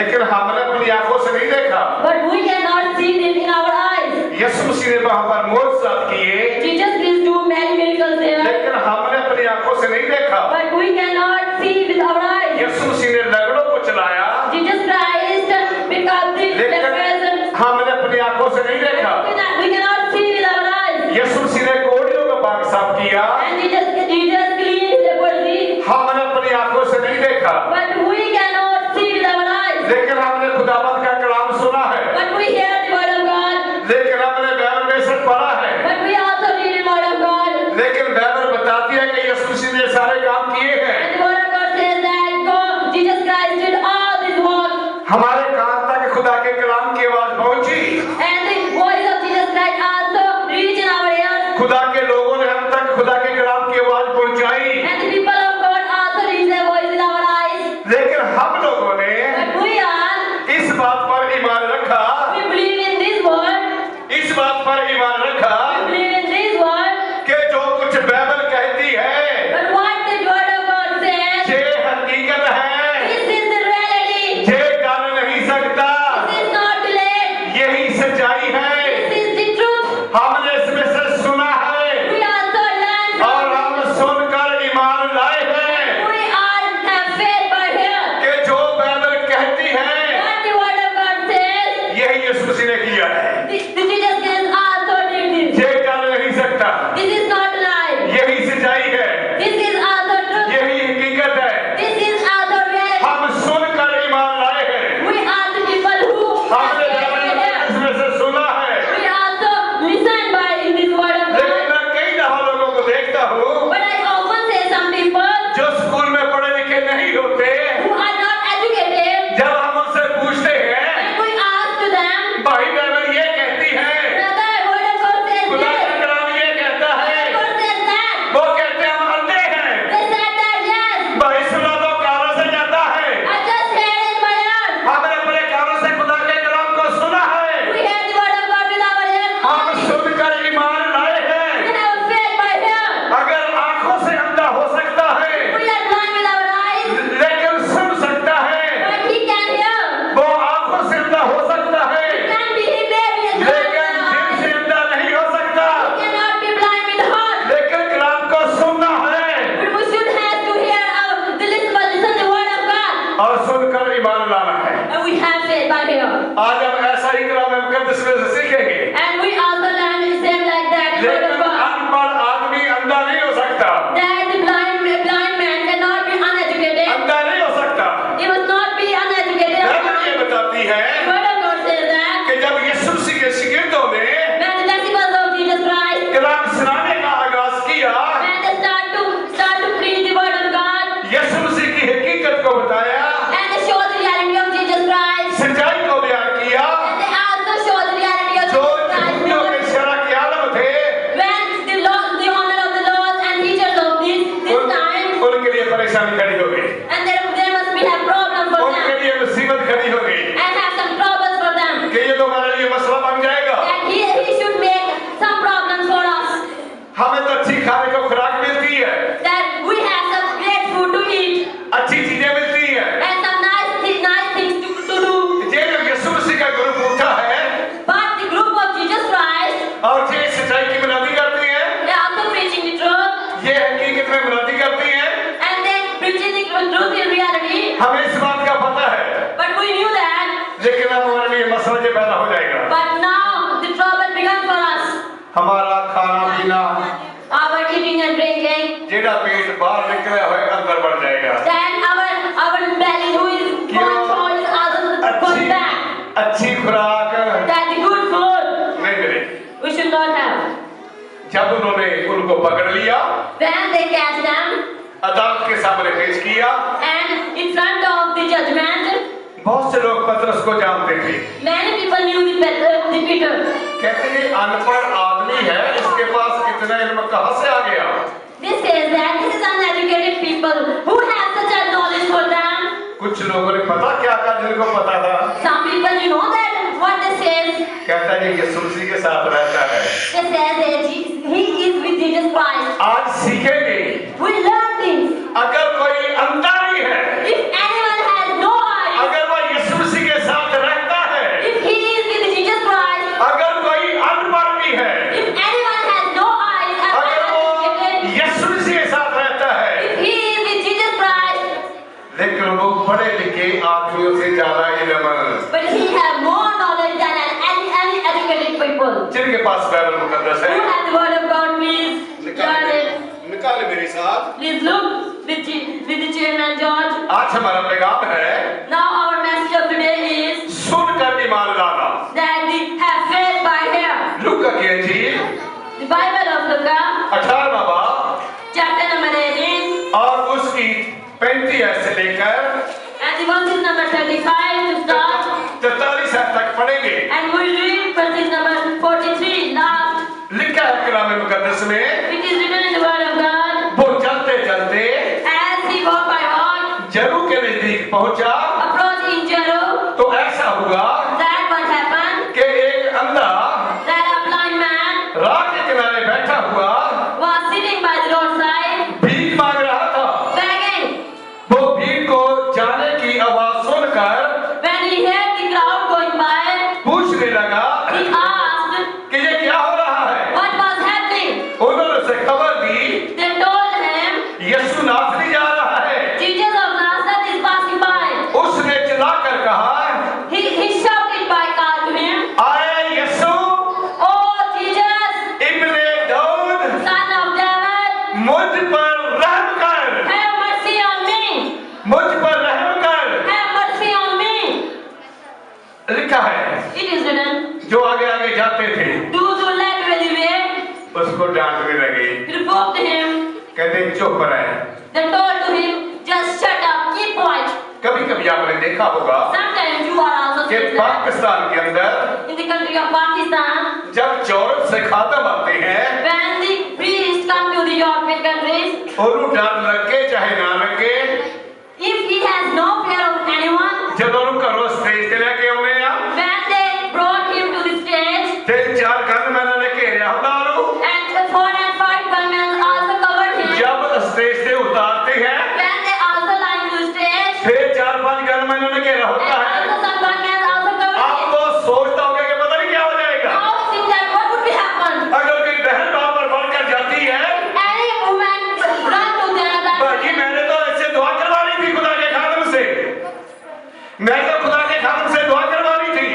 लेकिन हमने अपनी आंखों से नहीं देखा। But we cannot see it in our eyes. यीशु मसीह ने वहां पर मोजज़ात किए, Jesus Christ do many miracles there. लेकिन हमने अपनी आंखों से नहीं देखा। But we cannot see with our eyes. यीशु मसीह ने लंगड़ों को चलाया, Jesus Christ picked up the लेकिन हमने अपनी आंखों से नहीं देखा। We cannot see with our eyes. यीशु मसीह ने कोढ़ियों का बाग साफ किया, And Jesus cleaned leprosy. हमने अपनी आंखों से नहीं देखा। But we cannot see with our eyes. लेकिन हमने खुदावंद का कलाम सुना है, But we hear the word of God. लेकिन हमने बाइबल में से पढ़ा है, But we also read the word of God. लेकिन बाइबल बताती है कि यीशु मसीह ने सारे काम किए हैं। And the word of God says that God, Jesus Christ did all this work. हमारे कान तक खुदा के कलाम की आवाज पहुंची, And the voice of Jesus Christ also reached in our ears. खुदा के लोगों ने हम तक खुदा के कलाम की आवाज पहुंचाई, And the people of God also reached their voice in our eyes. लेकिन हम लोगों ने But we are, इस बात पर ईमान रखा, we believe in this word. इस बात पर ईमान रखा We believe in this word. कि जो कुछ बाइबल कहती है But what the word of God says, ये हकीकत है, this is the reality. ये कर नहीं सकता, This is not delayed. यही सच्चाई है। This is the truth. हमने इसमें से सुना है We also learn और from हम सुनकर ईमान लाए हैं we all have faith by here. कि जो बाइबल कहती है What the word of God says, यही यीशु मसीह ने किया है। the Jesus Christ also did this. ये कर नहीं सकता, This is not lie. यही सच्चाई है, This is also truth. यही हकीकत है। This is also reality. हम सुनकर ईमान लाए हैं, We are the people who have हमने faith by बाइबल here. इसमें से सुना है, We also listen by in this word of लेकिन God. मैं कई दफा लोगों को देखता हूँ But I often say some people जो स्कूल में पढ़े लिखे नहीं होते, who are not educated, जब हम उनसे पूछते हैं when we ask to them, भाई बाइबल ये कहती है, brother, word of God says खुदा this, का कलाम ये कहता है, God says that. वो कहते हैं हम अंधे हैं। They said that yes, भाई सुना तो कानों से जाता है, I just heard in my ears. हमने अपने कानों से खुदा के कलाम को सुना है, We hear the word of God with our ears. हम सुनकर ईमान लाए हैं। We have faith by here. अगर आंखों से अंधा हो सकता है We are blind with our eyes, लेकिन सुन सकता है, but he can hear. वो आंखों से अंधा हो सकता है Can be he may be blind with लेकिन our दिल eyes. से अंधा नहीं हो सकता। Cannot be blind with heart. लेकिन कलाम को सुनना है But we should have to hear listen the word of God. और सुनकर ईमान लाना है। And we have faith by here. आज हम ऐसा ही कलाम मुकद्दस में से सीखेंगे, And we also learn the same like that in word लेकिन of God. अनपढ़ आदमी अंधा नहीं हो सकता, That the blind man cannot be uneducated. अंधा नहीं हो सकता। He must not be uneducated. Bible ये बताती है The word of God says that कि जब यीशु मसीह के शिगिर्दों ने when the disciples of Jesus Christ, कलाम सुनाने का आगाज किया, when they start to preach the word of God, यीशु मसीह की हकीकत को बताया, and they show the reality of Jesus Christ, सच्चाई को बयान किया, and they also show the reality of जो Jesus Christ. यहूदियों के शरा के आलम थे When the honor of the laws and teachers of this time, उनके लिए परेशानी खड़ी हो गई, and there must be a problem for उनके them, लिए मुसीबत खड़ी हो गई and have some troubles for them. कि ये तो हमारे लिए मसला बन जाएगा। That he should make some problems for us. हमें तो अच्छी खाने को खुराक मिलती है, That we have some great food to eat अच्छी चीजें मिलती हैं, and some nice things to do. ये जो यीशु मसीह का ग्रुप उठा है But the group of Jesus Christ, और ये सच्चाई की बुनियादी करती है, they are also preaching the truth, ये हकीकत में बुनियादी करती है। and they preaching the truth in reality. हमें इस बात का पता है, But we knew that. लेकिन अब हमारे लिए मसला ये पैदा हो जाएगा, But now the trouble began for us. हमारा खाना पीना Our eating and drinking. जेड़ा पेट बाहर निकला है अंदर बढ़ जाएगा। Then our belly who is going forward is also going back. अच्छी खुराक That the good food नहीं मिली। we should not have. जब उन्होंने उनको पकड़ लिया, When they catch them अदालत के सामने पेश किया, and in front of the judgment, बहुत से लोग पतरस को जानते थे, many people knew the Peter. कहते ये अनपढ़ आदमी है, इसके पास इतना इल्म कहाँ से आ गया? This says that this is uneducated people who have such a knowledge for them. कुछ लोगों ने पता क्या कहा जिनको पता था, Some people, you know that what they says. कहता है ये यीशु मसीह के साथ रहता है। They says that he is with Jesus Christ. आज सीखेंगे, We learn things. अगर कोई अंधा नहीं है, If anyone has no eyes, अगर वह यीशु मसीह के आदमियों से ज्यादा इल्म, but he have more knowledge than any educated people. जिनके पास बाइबल मुकद्दस Who है। have the word of God, please? निकाले मेरे साथ। Please look with the chairman George. आज हमारा पैगाम है Now our message of today is सुनकर ईमान लाना। that we have faith by hearing. लूका की इंजील The Bible of Luke, 18वां बाब chapter number 18, और उसकी 35 से लेकर and the verses number 35 to start, 44 तक पढ़ेंगे। and we read verses number 43 last. लिखा है कलाम मुकद्दस में, It is written in the Word of God. वो चलते चलते As he walked by walk, जरू के नजदीक पहुंचा approaching Jericho, तो ऐसा हुआ that what happened, कि एक अंधा that a blind man राह के किनारे बैठा हुआ was sitting by the roadside, भीख मांग रहा था। begging. वो भीख को जाने की आवाज सुनकर When he heard the crowd going by, पूछने लगा he asked कि ये क्या हो रहा है। what was happening. उन्होंने उसे खबर दी They told him, यीशु नासरी जा रहा है। Jesus of Nazareth is passing by. उसने चिल्लाकर कहा, He shouted by God to him, आए यीशु "Oh Jesus, Ibn Dawood, son of David, मुझ पर रहम कर, have mercy on me. मुझ पर रहम कर। Have mercy on me." लिखा है It is written, जो आगे आगे जाते थे those who led the way उसको डांटने लगे, rebuked him. कहते चुप रहे। They told to him, "Just shut up, keep quiet." कभी कभी आपने देखा होगा Sometimes you are also कि saying that. पाकिस्तान के अंदर In the country of Pakistan, जब चौरस से खातम आते हैं when the priests come to the European countries, और वो डर लगे चाहे ना लगे, if he has no fear of anyone, जब उनका रोज स्टेज पे लेके आने या when they brought him to the stage, 3-4 gunman ने घेरिया होता and 4 and 5 gunmen also covered him, जब स्टेज से उतारते हैं when they also lying to the stage, फिर 4-5 गनमैनों ने घेरा and होता है। also some gunmen also covered आप him. तो सोचता होगा कि पता नहीं क्या हो जाएगा। Now think that what would be happen? अगर कोई बहन वहां पर बढ़कर जाती है, Any woman run to their बाजी मैंने तो ऐसे दुआ करवानी थी खुदा के खातम से, मैं तो खुदा के खातम से दुआ करवानी थी।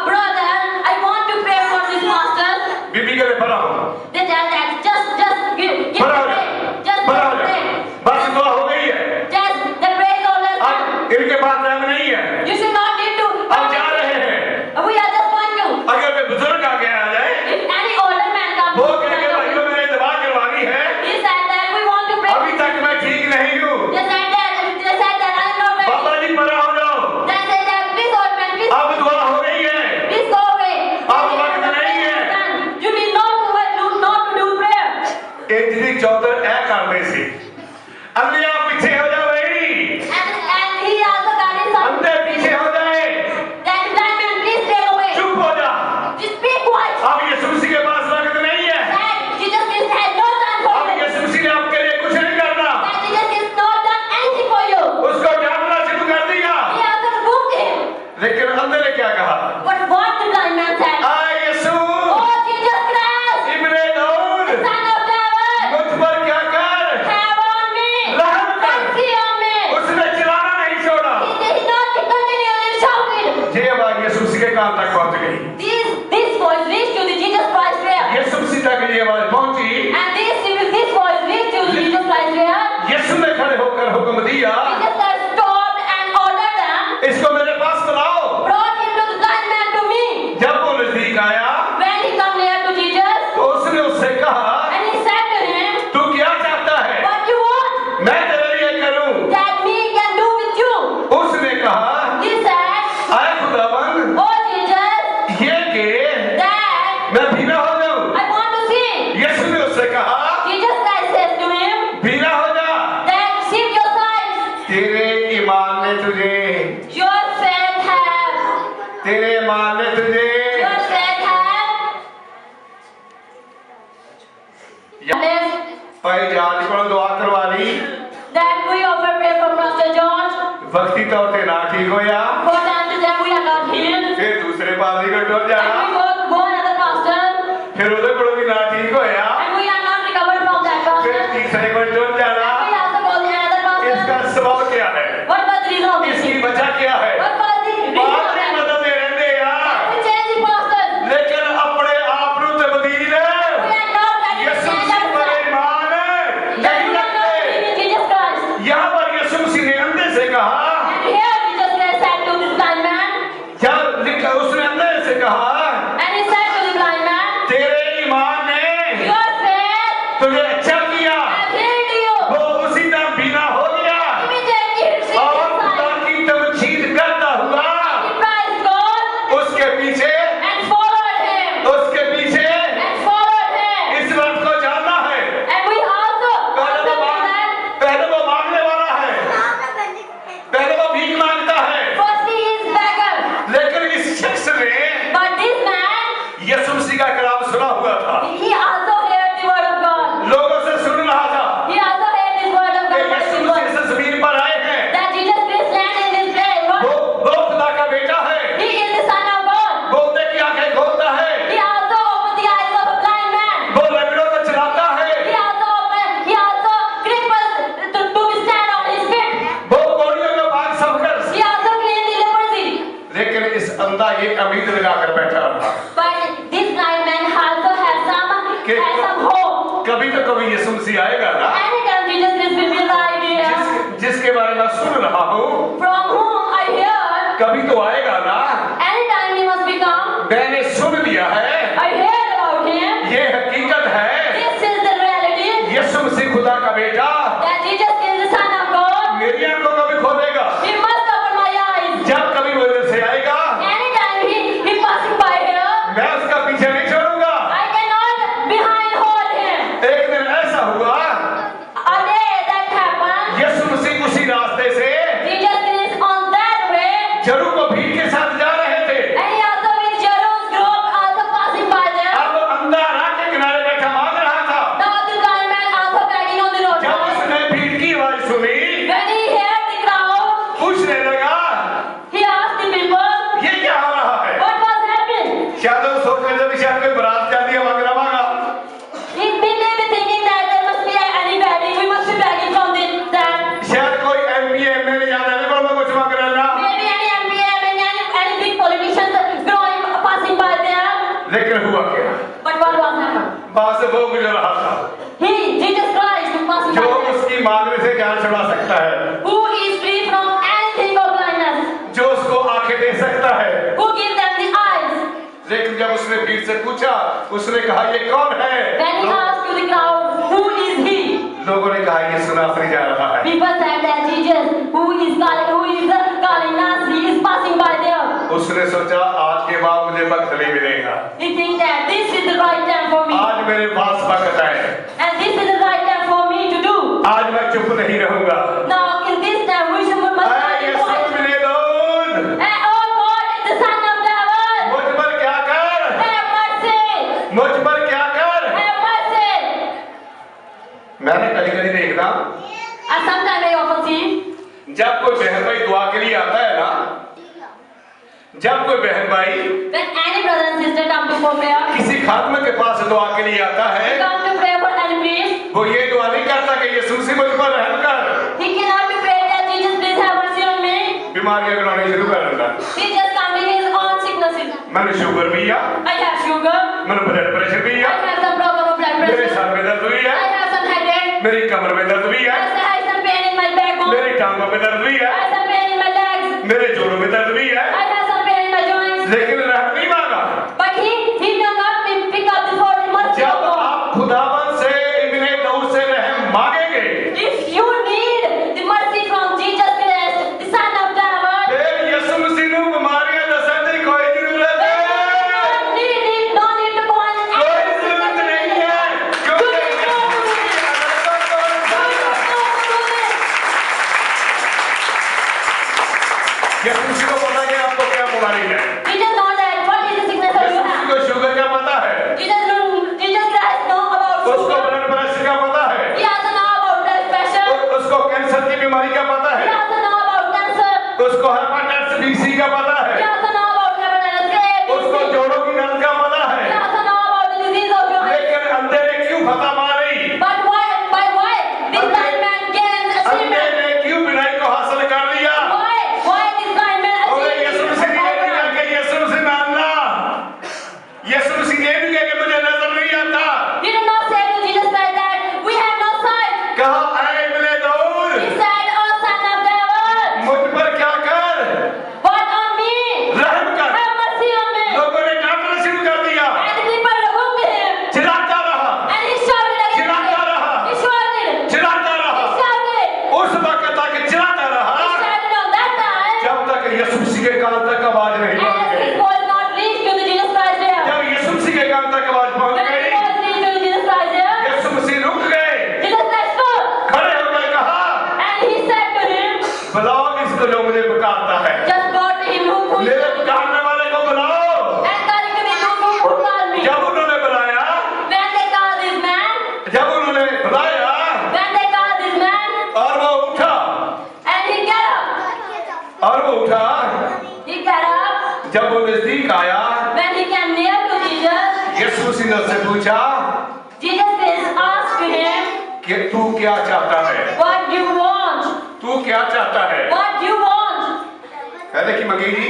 brother, I want to pray for this master. बीबी के लिए पढ़ा हो, They tell that just give पढ़ा हो pray, just पढ़ा हो pray, बस दुआ हो गई है। just the praise all is done. अब इनके पास टाइम नहीं है, You should not need to. अब जा रहे हैं। We are just going to. अगर कोई बुजुर्ग आगे आ जाए, If any older man comes, वो कहेंगे भाइयों मैंने दुआ करवानी है, he said that we want to pray. अभी तक मैं ठीक नहीं हूँ। They said that I am not ready. बाबा जी पढ़ा हो जाओ, They said that please old man, please, अब दुआ हो गई है, please go away. अब वक्त नहीं है। You need not to do prayer. एक जी चौधर ऐ करते सी, अंधे आप पीछे हो जाओ भाई, And he also got his son. अंधे पीछे हो जाए, That blind man, please stay away. चुप हो जा। Just be quiet. अब यीशु मसीह के पास वक्त नहीं है, That Jesus Christ had no time for अब you. यीशु मसीह ने आपके लिए कुछ नहीं करना, That Jesus Christ not done anything for you. उसको डांटना शुरू कर दिया। He also rebuked him. लेकिन अंधे ने क्या कहा? But what the blind man said? आए यीशु Oh Jesus Christ, Ibn Dawood, son of David, मुझ पर क्या कर, have on me, रहम कर। mercy on me. उसने चिल्लाना नहीं छोड़ा। He did not continually shouted. ये आवाज यीशु मसीह के कान तक पहुंच गई, This voice reached to the Jesus Christ prayer. यीशु मसीह तक ये आवाज पहुंची। And this voice reached to the Jesus Christ prayer. यीशु ने खड़े होकर हुक्म दिया, Jesus Christ stopped and ordered them, इसको मेरे पास बुलाओ। brought him to the blind man to me. जब वो नजदीक आया When he come near to Jesus, तो उसने उससे कहा, and he said to him, तू क्या चाहता है, "What you want मैं तेरे लिए करूं। that me can do with you?" उसने कहा, He said, आए खुदावन, "Oh Jesus, ये के that मैं भीना हो जाऊं। I want to see." यीशु ने उससे कहा, Jesus Christ said to him, Bhina हो जा, "That receive your sight. तेरे ईमान ने तुझे, Your faith have. तेरे ईमान ने तुझे। Your faith have." भाई जॉर्ज को दुआ करवा ली, That we offer prayer for Pastor George. वक्ती तौर पे ना ठीक होया, For time to time we are not healed. फिर दूसरे पादरी को टोल जाना, And we go another pastor. फिर उधर को भी ना ठीक होया, And we are not recovered from that फिर pastor. तीसरे को टोल जाना। And we also go the another pastor. इसका सबब क्या है? What was the reason of this? इसकी वजह क्या है? What was the reason of बात नहीं that? बदलते रहते यार, We change the pastors. लेकिन अपने आप ਨੂੰ ਤਬਦੀਲ We are not ready to Yeshu change मसीह पर ourselves. ईमान We नहीं are not रखते। believing in Jesus Christ. यहाँ पर यीशु मसीह ने अंधे से कहा, And here Jesus Christ said to this blind man, जब लिखा उसने अंधे से कहा, and he said to the blind man, तेरे ईमान ने your faith तुझे अच्छा किया। has healed you. वो उसी तरह बीना हो गया Immediately he received और his खुदा sight. की तमजीद करता हुआ He praised God उसके पीछे and followed him. उसके पीछे And followed him. इस बात को जानना है। And we also पहले वो know that पहले वो मांगने वाला है, पहले वो भीख मांगता है, firstly he is beggar. लेकिन इस शख्स ने But this man, यीशु मसीह का कलाम सुना हुआ था, he also heard the word of God. लोगों से सुन रहा था He also heard this word of कि God. यीशु मसीह इस जमीन पर आए हैं, That Jesus Christ landed in this place. वो खुदा का बेटा है, He is the Son of God. बोलते की आंखें खोलता है, He also opened the eyes of a blind man. वो लंगड़ों को चलाता है, He also cripples to stand on his feet. वो कोड़ियों को भाग सबकर। He also cleansed the leprosy. लेकिन इस अंधा ये उम्मीद लगाकर बैठा था But this blind man also has some hope. कभी तो कभी यीशु मसीह आएगा ना, Anytime Jesus Christ will be right here, जिसके बारे में सुन रहा हूँ, from whom I hear, कभी तो आएगा ना। anytime he must become, मैंने सुन लिया है, I heard about him. ये हकीकत है, This is the reality यीशु मसीह खुदा का बेटा that Jesus is the Son of God. मेरी आंखों को भी खोलेगा। He must open my eyes. जब कभी वो इधर से आएगा, Anytime he passing by here, मैं उसका पीछे नहीं छोड़ूंगा। I cannot behind hold him. एक दिन ऐसा हुआ, A day that happened, यीशु मसीह उसी रास्ते से Jesus Christ on that way, जरू को भीड़ के साथ जा रहे थे। and he also with Jerusalem group also passing by there. अब अंधा राह के किनारे बैठा मांग रहा था। The other blind man also begging on the जब roadside. उसने भीड़ की आवाज सुनी, When he heard the crowd, पूछने लगा, he asked the people, ये क्या हो रहा है? what was happening? शायद वो सोच रहे थे कि शायद कोई बारात जा रही है, मांग रहा मांगा। He may be thinking that there must be any begging. We must be begging from that. शायद कोई MPA MLA जा रहे हैं, कौन कुछ मांग रहा है ना। Maybe any MPA, any big politicians growing, passing by there. लेकिन हुआ क्या? But what was happening? वहां से वो गुजर रहा था, Jesus Christ, who passing जो by there, उसकी मांगने से जान छुड़ा सकता है, who is free from anything of blindness, जो उसको आंखें दे सकता है। who gives them the eyes. लेकिन जब उसने भीड़ से पूछा, उसने कहा ये कौन है? When he asked to the crowd, who is he? लोगों ने कहा ये सुनासरी जा रहा है। People said that Jesus, who is calling Nasri, is passing by there. उसने सोचा आज के बाद मुझे वक्त नहीं मिलेगा, He thinks that this is the right time for me, आज मेरे पास वक्त है, and this is the right time for me to do. आज मैं चुप नहीं रहूंगा। Now, in this time, we must not I be Yeshu quiet. मेरे दोस्त, And oh God, the Son of David, मुझ पर क्या कर, have mercy, मुझ पर क्या कर। have mercy. मैंने कभी देखना, And sometimes I often see, जब कोई बहन भाई दुआ के लिए आता है ना, जब कोई बहन भाई when any brother and sister come to for prayer, किसी खात्मे के पास दुआ के लिए आता they है, come to pray for any priest. वो ये दुआ नहीं करता कि यीशु मसीह मुझ पर रहम कर, He cannot be prayed that Jesus, please have mercy on me. बीमारियां गिनानी शुरू कर देता। He just counting his own sicknesses. मैंने शुगर भी है, I have sugar. मैंने ब्लड प्रेशर भी I है, have some problem of blood मेरे pressure. सर में दर्द भी है, I have some headache. मेरी कमर में दर्द भी है, I have some pain in my backbone. मेरी टांगों में दर्द भी I है, have some pain in my legs. मेरे जोड़ों में दर्द भी है, I have some pain in my joints. लेकिन रहम नहीं मांगा। But he will not pick up the phone. He must जब go. आप खुदावन से इब्ने दाऊद से रहम मांगेंगे, If you need the mercy from Jesus Christ, the Son of David, फिर यीशु मसीह ਨੂੰ ਬਿਮਾਰੀਆਂ ਦੱਸਣ ਦੀ ਕੋਈ ਜ਼ਰੂਰਤ then ਨਹੀਂ। no need to go on and कोई जरूरत नहीं है, क्योंकि यीशु मसीह को पता है आपको क्या बीमारी है, he just know that what is the sickness that Yeshu you Masih have. को शुगर का पता है, Jesus Christ know about उसको sugar. ब्लड प्रेशर का पता है, He also know about blood pressure. उसको कैंसर की बीमारी का पता He है, also know about cancer. उसको हेपेटाइटिस बी का पता He है, also know about hepatitis A, उसको B, C. जोड़ों की नस का पता He है, also know about the disease of joint. लेकिन अंधे ने क्यों फतह मारी, But why this blind man gains अंधे achievement? ने क्यों बिनाई को हासिल कर लिया? Why पूछा Jesus asked him, कि तू क्या चाहता है? what do you want? तू क्या चाहता है? What do you want? पहले की मांगी?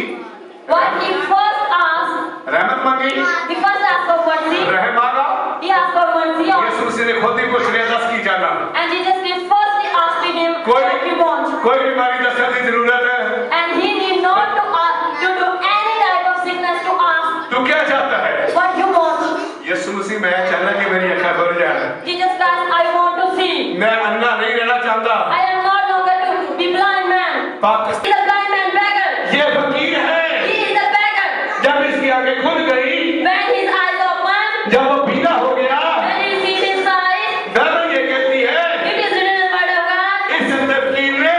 What he first asked, रहमत मांगी? he first asked for mercy. रहम मांगा? He asked for mercy. यीशु मसीह ने खुद ही पूछ लिया 10 की जाना। And Jesus firstly asked him, कोई what do you want? कोई बीमारी दसने की जरूरत है? And he need not to ask, to do any type of sickness to ask, तू क्या चाहता है? what you want? यीशु मसीह मैं चाहता कि मेरी आंखें खुल जाए। Jesus Christ, I want to see. मैं अन्ना नहीं रहना चाहता। I am not longer to be blind man. Pakistan He is a blind man beggar. ये फकीर है। He is a beggar. जब इसकी आंखें खुल गई, When his eyes open, जब वो पीला हो गया, when he sees his eyes, Bible ये कहती है it is written in the word of God इस फकीर ने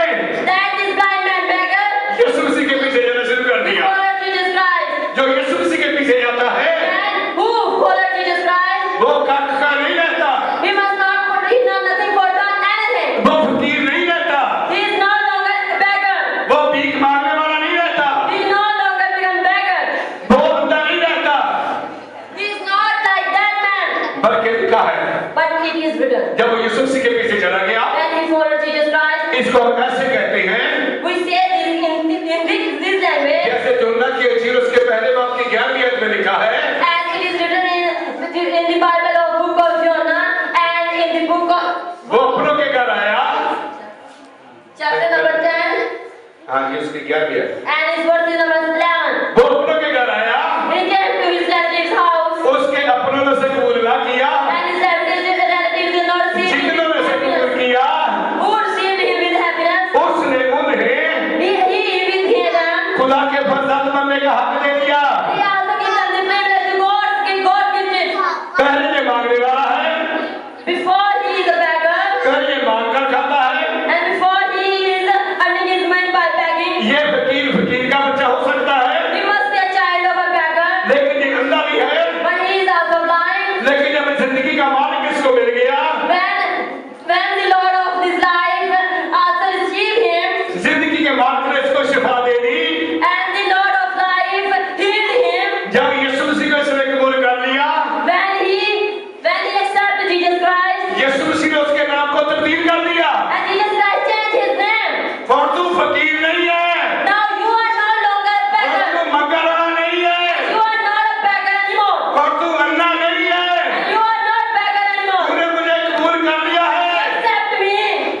that this blind man beggar यीशु मसीह के पीछे जाना शुरू कर दिया। followed Jesus Christ. जो यीशु मसीह के पीछे जाता है And who followed Jesus Christ? वो कख का नहीं रहता, He must not put, he knows nothing for done anything. वो फकीर नहीं रहता, He is no longer a beggar. वो भीख मांगने वाला नहीं रहता, He no longer become beggar. वो अंधा नहीं रहता, He is not like that man. बल्कि लिखा है But it is written. जब वो यीशु मसीह के पीछे चला गया, When he followed Jesus Christ, इसको हम ऐसे कहते हैं we say this in this language, जैसे जोना की अंजीर उसके पहले बाप की 11वीं आयत में लिखा है as it is written in the Bible of book of Jonah and in the book of वो अपनों के घर आया। chapter number 10 हाँ ये उसकी 11वीं आयत। and his verse number 11. वो अपनों के घर आया, He came to his relative's house उसके अपनों ने से कबूल ना किया, and his relatives did not receive him जितनों ने with से कबूल happiness. किया Who received him with happiness? उसने उन्हें He with him. खुदा के फरजंद बनने का हक दे दिया। He also gives them the privilege to God gives it. पहले ये मांगने वाला है, Before he is a beggar फिर ये मांग कर खाता है। and before he is earning his money by begging, ये फकीर का बच्चा हो सकता है, he must be a child of a beggar. लेकिन ये अंधा भी है। But he is also blind. लेकिन जब जिंदगी का मालिक इसको मिल गया, When the Lord of this life also received him, जिंदगी के मालिक ने इसको शिफा दे दी। and the Lord of life healed him, जब यीशु मसीह को इसने कबूल कर लिया, when he accepted Jesus Christ, यीशु मसीह ने उसके नाम को तब्दील कर दिया। and Jesus Christ changed his name. और तू फकीर नहीं है, Now you are no longer a और beggar. तू मंगरा नहीं है, You are not a beggar anymore. और तू अन्ना नहीं है। And you are not beggar anymore. तूने मुझे कबूल कर लिया है। Accept me.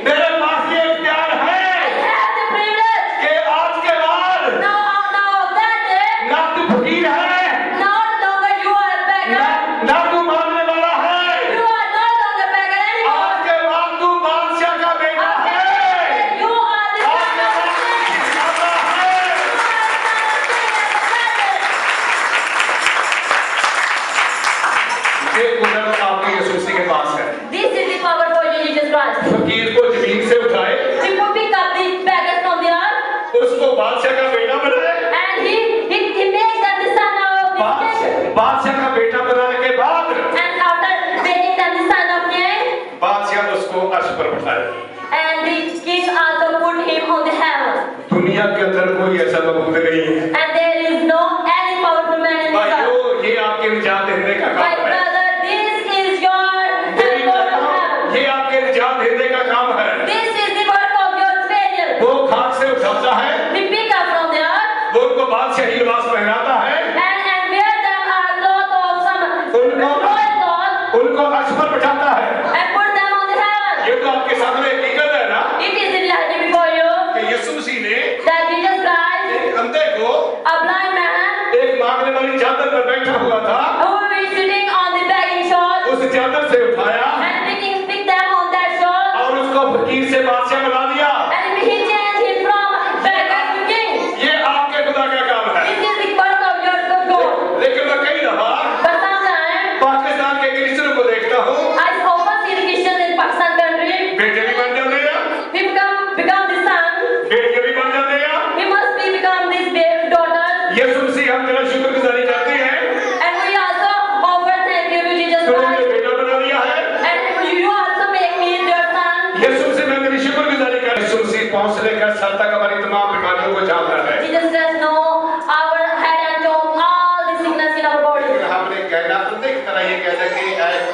मेरे पास ये इख्तियार है I have the privilege. कि आज के बाद Now that day, ना तू फकीर है, no longer you are a beggar. ना तू मांगने वाला है। You are no longer beggar anymore. आज के बाद तू बादशाह का बेटा है। You are the आज के son of बाद a king. तू बाबा है। ये कुदरत आपके यीशु मसीह के पास है। This is the power for you, Jesus Christ. फकीर को जमीन से उठाए, He will pick up the beggars from the earth उसको बादशाह का बेटा बनाए। and he makes them the son of the king. बादशाह का बेटा बनाने के बाद And after making them the son of king, बादशाह उसको अर्श पर बैठाए। and the king also put him on the heaven. दुनिया के अंदर कोई ऐसा मौजूद नहीं है। And there is no any powerful man in the world. भाइयों, ये आपके निजात देने का My काम है। brother, this is your handboard of heaven. ये आपके निजात देने का काम है। This is the work of your Savior. वो खाक से उठाता है, We pick up from the earth वो उनको बादशाही लिबास पहनाता है, and wear them a cloth of some royal cloth उनको अर्श पर बैठाता है। and put them on the heaven. ये तो आपके सामने हकीकत है ना It is in reality before you कि यीशु मसीह ने that Jesus Christ, एक अंधे को a blind man एक मांगने वाली चादर पर बैठा हुआ था, who is sitting on the begging shawl उस चादर से उठाया and pick them on that shawl, और उसको फकीर से बादशाह बना दिया। and he changed him from beggar to king. ये आपके खुदा का काम है। This is the work of your God. लेकिन मैं कई दफा But sometimes पाकिस्तान के क्रिश्चियनों को देखता हूँ, I often see the Christians in Pakistan country, बेटे भी बन जाते हैं, he become the son, बेटियां भी बन जाते हैं। he must become this daughter, यीशु मसीह हम तेरा शुक्रगुजारी करते हैं, and we also offer thank you to Jesus तूने मुझे Christ, बेटा बना दिया है। and you also make me your son. यीशु मसीह मैं तेरी शुक्रगुजारी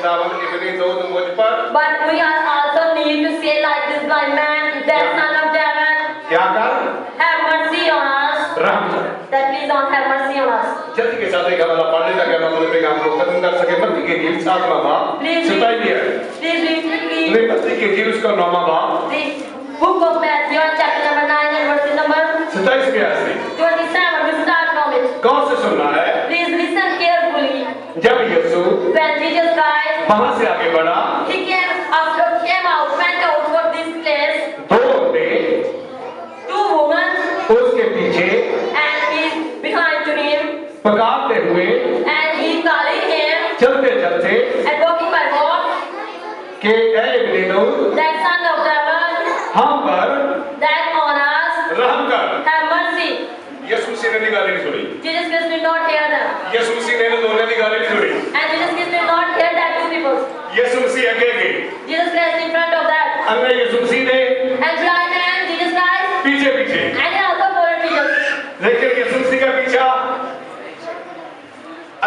खुदावन इब्नी दऊद मुझ पर But we are also need to say like this blind man, that son of David, क्या कर have mercy on us. रहम कर। That please don't have mercy on us. जल्दी के साथ एक हवाला पढ़ने का मैं बोले पैगाम को खत्म कर सके मत्ती के इंजील 7वां बाब Please 27 है Please read, नहीं मत्ती के इंजील उसका 9वां बाब please. Book of Matthew, chapter number 9 and verse number 27 के आयत 27. We start from it. कौन से सुनना है Please listen carefully. जब यीशु When Jesus Christ, वहां से आगे बढ़ा came out, went out for this place, दो औरतें 2 women, उसके पीछे and he behind to him, पकाते हुए and he calling him, चलते चलते and walking by walk, के ऐ इब्नी दऊद that son of David, हम पर that on us, रहम कर। have mercy. यीशु मसीह ने दी गाली नहीं सुनी Jesus Christ did not hear them. यीशु मसीह ने दोनों दी गाली नहीं सुनी And Jesus Christ did not hear that 2 people. यीशु मसीह आगे गए Jesus Christ in front of that. अन्य यीशु मसीह ने And blind man, Jesus Christ, पीछे पीछे and he also followed Jesus. लेकिन यीशु मसीह का पीछा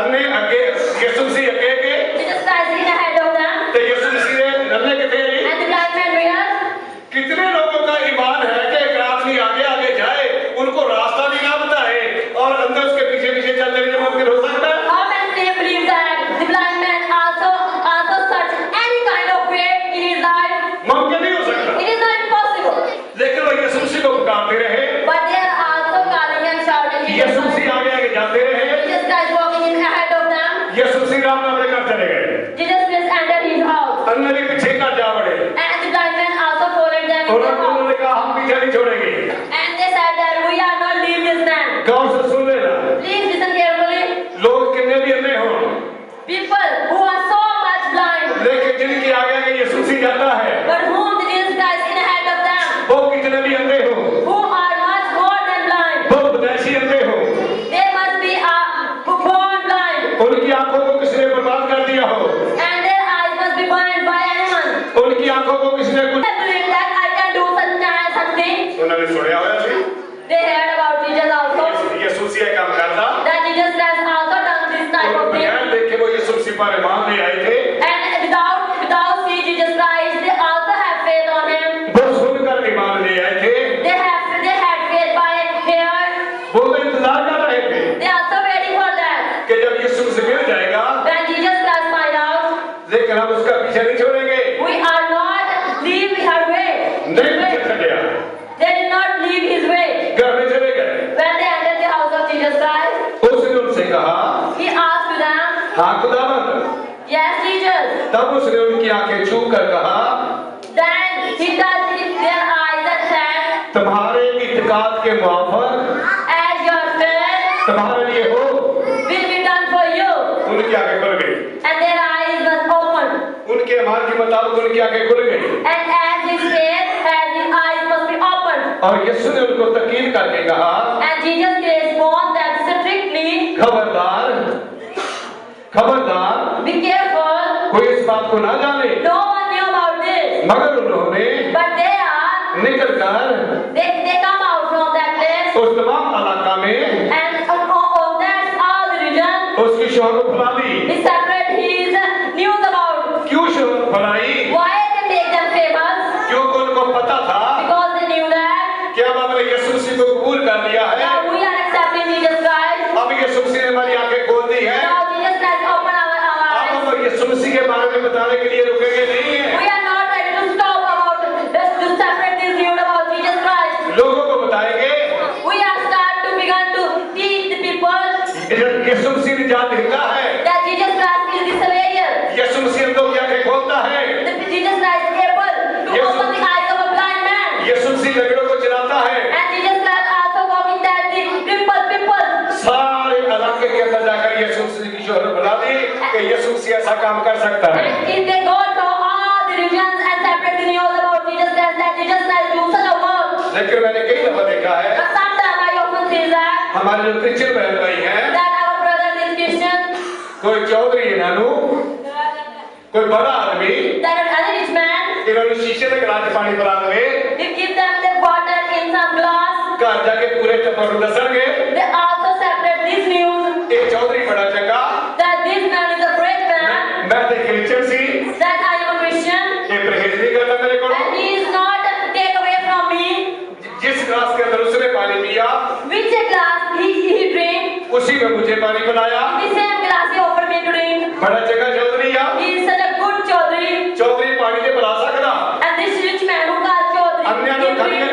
अन्य आगे यीशु मसीह आगे गए Jesus Christ in ahead of them. तो यीशु मसीह ने नन्हे के थे And the blind man realized, कितने लोगों का ईमान है कि एक आदमी आगे आगे जाए उनको रास्ता भी ना बताए और अंदर उसके पीछे पीछे चलते रहे मुमकिन हो सकता है how many they believe that the blind man also search any kind of way in his life? मुमकिन नहीं हो सकता It is not impossible. लेकिन वो यीशु मसीह को पुकारते रहे But they are also calling and shouting. यीशु मसीह आगे आगे जाते रहे Jesus Christ walking in ahead of them. यीशु मसीह राम नाम लेकर चले गए Jesus Christ entered his house. अन्य भी पीछे कर जा बढ़े And the blind man also followed them in और their house. उन्होंने कहा हम पीछे नहीं छोड़ेंगे And they said that we are not leave this man. गौर से सुन लेना Please listen carefully. लोग कितने भी अन्य हों People who are so much blind, लेकिन जिनकी आगे आगे यीशु मसीह जाता है but whom the Jesus Christ in ahead of them, वो कितने भी अंधे हों who are much more than blind. वो विदेशी अंधे हों They must be born blind, उनकी आंखों को किसने बर्बाद कर दिया हो and their eyes must be burned by anyone. उनकी आंखों को किसने कुछ I believe that I can do such things. उन्होंने सुना होया सी They heard about Jesus also. यीशु मसीह काम करता That Jesus Christ also done this type of thing. बगैर देखे वो यीशु मसीह पर ईमान ले आए थे And without seeing Jesus Christ, they also have faith on him. वो सुनकर ईमान ले आए थे They had faith by hearing. वो तो इंतजार कर रहे थे They are also waiting for that. कि जब यीशु मसीह मिल जाएगा When Jesus Christ find out, लेकिन हम उसका पीछे नहीं छोड़ेंगे we are not leave her way. His नहीं way. पीछे गया They did not leave his way. घर में चले गए When they entered the house of Jesus Christ, उसने उनसे कहा he asked to them, हाँ खुदावंद yes, Jesus. तब उसने उनकी आंखें छू कर कहा Then he touched their eyes and said, तुम्हारे इत्तेकाद के मुआफिक as your faith तुम्हारे लिए हो will be done for you. उनकी आंखें खुल गई And their eyes was opened. उनके ईमान के मुताबिक उनकी आंखें खुल गई And as his faith, as his eyes must be opened. और यीशु ने उनको तकीद करके कहा And Jesus responded that strictly, खबरदार खबरदार be careful, कोई इस बात को ना जाने no one knew about this. मगर उन्होंने But निकल कर they come out from that place, उस तमाम इलाका में and on that all the region, उसकी शोहरत फैला दी he separate his news about. क्यों शोहरत फैलाई Why they make them famous? क्योंकि उनको पता था Because they knew that कि अब हमने यीशु मसीह को कबूल कर लिया है now we are accepting Jesus Christ. अब यीशु मसीह ने हमारी आंखें खोल दी है Now Jesus Christ open our अब eyes. हम यीशु मसीह के बारे में बताने के लिए रुकेंगे नहीं है We are not ready to stop about to separate this news about Jesus Christ. लोगों को बताएंगे We are start to begin to teach the people यीशु मसीह निजात देता है that Jesus Christ is the Savior. यीशु मसीह लोगों की आंखें खोलता है That Jesus Christ is able to Yes. open the eyes of a blind man. यीशु मसीह लंगड़ों को चलाता है And Jesus Christ also walking that the crippled people. सारे इलाके के अंदर जाकर यीशु मसीह की शोहरत फैला दी कि यीशु मसीह ऐसा काम कर सकता है And if they go to all the regions and separate the news about Jesus Christ, that Jesus Christ do such a work. लेकिन मैंने कई दफा देखा है But sometimes I often see that हमारे जो क्रिश्चियन बहन भाई हैं our brothers in Christian, कोई चौधरी है नानू कोई बड़ा आदमी that another rich man, इन्होंने शीशे में गिलास पानी पिला दे they give them the water in some glass. घर जाके पूरे टब्बर को दसणगे They also separate this news एक चौधरी बड़ा चंगा that this man is a great man. मैं Christian see that I am a Christian ये परहेज नहीं करता मेरे को and he is not take away from me. जिस ग्लास के अंदर उसने पानी पिया Which glass he drank, उसी में मुझे पानी पिलाया the same glass he offered me to drink. बड़ा जगह चौधरी आ He is such a good Chaudhary, Chaudhary पानी दे पिला सकदा and this rich man who called Chaudhary, अन्य give drink,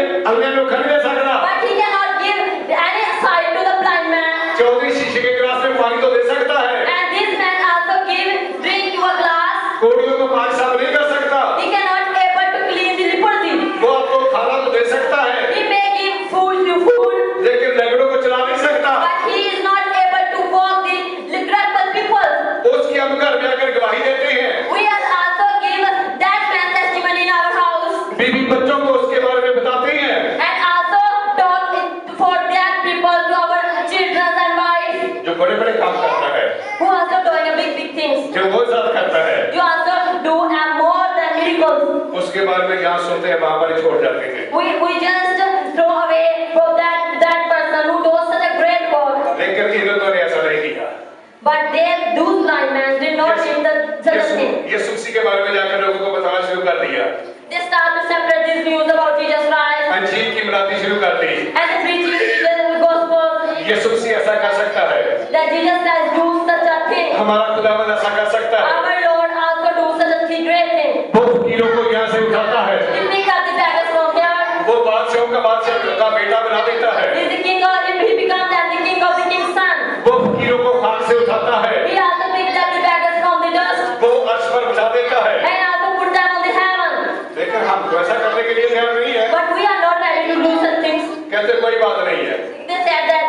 लोग खा नहीं सकदा but he cannot give any sight to the blind man. Chaudhary शीशे के गिलास में पानी तो दे सकता है And this man also give drink to a glass. कोड़ियों को पानी साफ नहीं कर सकता He cannot able to clean the leprosy. वो आपको खाना तो दे सकता है He may give food to food, लेकिन लंगड़ों को चला नहीं सकता but he is not able to walk the crippled people. उसकी हम घर में आकर गवाही देते हैं We are also give that man testimony in our house, बीवी बच्चों को उसके बारे में बताते हैं and also talk for that people to our children and wives जो बड़े बड़े काम करता है who also doing a big things. जो वो साथ करता है You also do have more than miracles. उसके बारे में यहाँ सुनते हैं वहां पर ही छोड़ जाते हैं We just throw away from that person who does such a great work. लेकिन इन लोगों ने ऐसा नहीं किया But those blind men did not do such a thing. यीशु मसीह के बारे में जाकर लोगों को बताना शुरू कर दिया They start to separate this news about Jesus Christ अंजील की मराती शुरू कर दी and preaching the gospel यीशु मसीह ऐसा कर सकता है that Jesus Christ do such a thing. हमारा खुदावंद ऐसा कर सकता है Our Lord also do such a great thing. वो फकीरों को यहाँ से उठाता है He pick up the beggars from here. वो बादशाहों का बादशाह का बेटा बना देता है He is the king of, he becomes the king of the king's son. वो फकीरों को खाक से उठाता है He also picked up the beggars from the dust वो अर्श पर बिठा देता है and also put them on the heaven. लेकिन हम तो ऐसा करने के लिए तैयार नहीं है But we are not ready to do such things. कहते कोई बात नहीं है They said that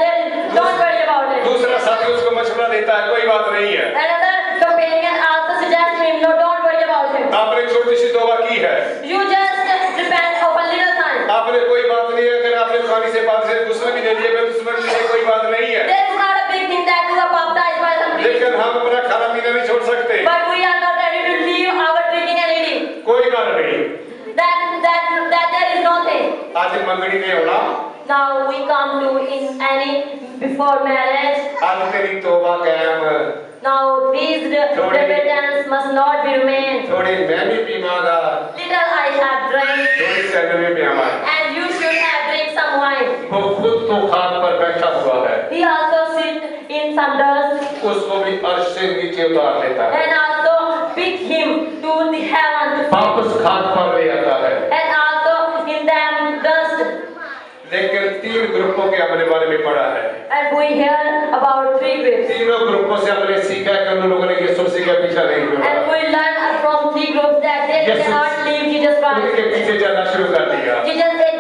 don't worry about it. दूसरा साथी उसको मशवरा देता है कोई बात नहीं है Another companion also suggests him, no, don't worry about it. आपने छोटी सी तौबा की है You just repent of a little time. आपने कोई बात नहीं है अगर आपने पानी से पानी से दूसरे भी ले लिए दुश्मन भी ले कोई बात नहीं है There is not a big thing that you are baptized by some priest. लेकिन हम अपना खाना पीना नहीं छोड़ सकते But we are not ready to leave our drinking and eating. कोई कारण नहीं That there is nothing. आज मंगनी में होना Now we come to in any before marriage. आज तेरी तौबा कायम Now these repentance must not be remain. थोड़ी मैं भी पीवांगा Little I have drank, थोड़ी तेरे में पीवांगा and you should have drink some wine. वो खुद तो खाट पर बैठा हुआ है He also sit in some dust उसको भी अर्श से नीचे उतार देता है and also pick him to the heaven to वापस खाट पर ले आता है and also in them dust. लेकिन तीन ग्रुपों के अपने बारे में पढ़ा है And we hear about three groups. तीनों ग्रुपों से हमने सीखा कि उन लोगों ने यीशु मसीह का पीछा नहीं And छोड़ा we learn from three groups that they Yes, cannot leave Jesus Christ. उनके पीछे जाना शुरू कर दिया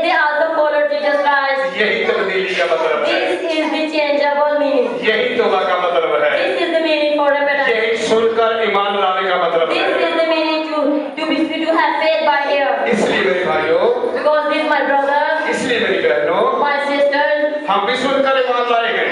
They also followed Jesus Christ. यही तब्दीली का मतलब है This is the changeable meaning. यही तौबा का मतलब है This is the meaning for repentance. यही सुनकर ईमान लाने का मतलब This है is the meaning to have faith by here. इसलिए मेरे भाइयों Because this, my brothers, इसलिए मेरी बहनों my sisters, हम भी सुनकर ईमान लाए हैं